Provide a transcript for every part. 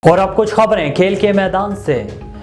اور اب کچھ خبریں کھیل کے میدان سے۔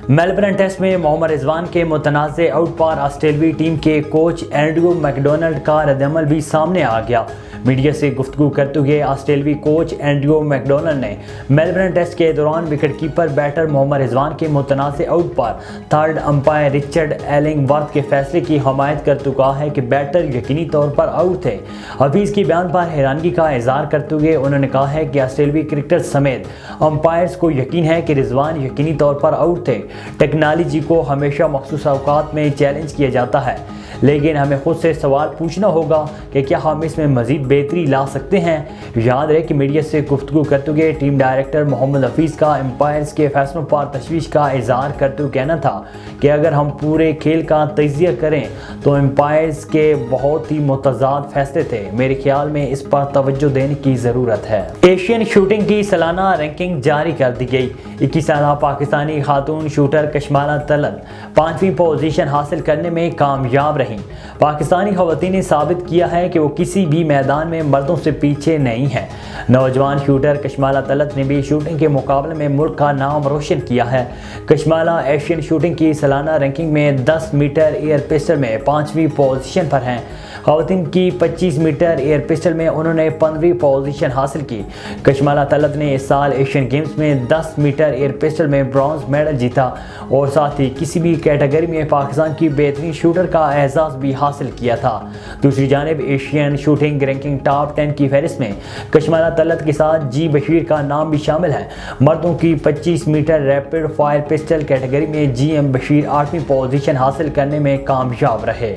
میلبرن ٹیسٹ میں محمد رضوان کے متنازع آؤٹ پر آسٹریلوی ٹیم کے کوچ اینڈریو میکڈونلڈ کا ردعمل بھی سامنے آ گیا۔ میڈیا سے گفتگو کرتے ہوئے آسٹریلوی کوچ اینڈریو میکڈونلڈ نے میلبرن ٹیسٹ کے دوران wicket keeper batter Muhammad Rizwan کے متنازع آؤٹ پر third umpire Richard Illingworth کے فیصلے کی حمایت کرتے کہا ہے کہ بیٹر یقینی طور پر آؤٹ تھے۔ حفیظ کے بیان پر حیرانگی کا اظہار کرتے ہوئے انہوں نے کہا ہے کہ آسٹریلوی کرکٹر سمیت امپائرز کو یقین ہے کہ رضوان یقینی طور پر آؤٹ تھے۔ ٹیکنالوجی کو ہمیشہ مخصوص اوقات میں چیلنج کیا جاتا ہے، لیکن ہمیں خود سے سوال پوچھنا ہوگا کہ کیا ہم اس میں مزید بہتری لا سکتے ہیں۔ یاد رہے کہ میڈیا سے گفتگو کرتے ہوئے ٹیم ڈائریکٹر محمد حفیظ کا امپائرز کے فیصلوں پر تشویش کا اظہار کرتے ہوئے کہنا تھا کہ اگر ہم پورے کھیل کا تجزیہ کریں تو امپائرز کے بہت ہی متضاد فیصلے تھے۔ میرے خیال میں اس پر توجہ دینے کی ضرورت ہے۔ ایشین شوٹنگ کی سالانہ رینکنگ جاری کر دی گئی۔ 21 سالہ پاکستانی خاتون شوٹر کشمالہ طلعت 5ویں پوزیشن حاصل کرنے میں کامیاب رہیں۔ پاکستانی خواتین نے ثابت کیا ہے کہ وہ کسی بھی میدان میں مردوں سے پیچھے نہیں ہیں۔ نوجوان شوٹر کشمالہ طلعت نے بھی شوٹنگ کے مقابلے میں ملک کا نام روشن کیا ہے۔ کشمالہ ایشین شوٹنگ کی سالانہ رینکنگ میں 10 میٹر ایئر پسٹل میں 5ویں پوزیشن پر ہیں۔ خواتین کی 25 میٹر ایئر پسٹل میں انہوں نے 15ویں پوزیشن حاصل کی۔ کشمالہ طلعت نے اس سال ایشین گیمز میں 10 میٹر ایئر پسٹل میں برونز میڈل جیتا اور ساتھ ہی کسی بھی کیٹیگری میں پاکستان کی بہترین شوٹر کا اعزاز بھی حاصل کیا تھا۔ دوسری جانب ایشین شوٹنگ رینکنگ ٹاپ 10 کی فہرست میں کشمالہ طلعت کے ساتھ جی بشیر کا نام بھی شامل ہے۔ مردوں کی 25 meter rapid fire pistol category میں جی ایم بشیر 8ویں پوزیشن حاصل کرنے میں کامیاب رہے۔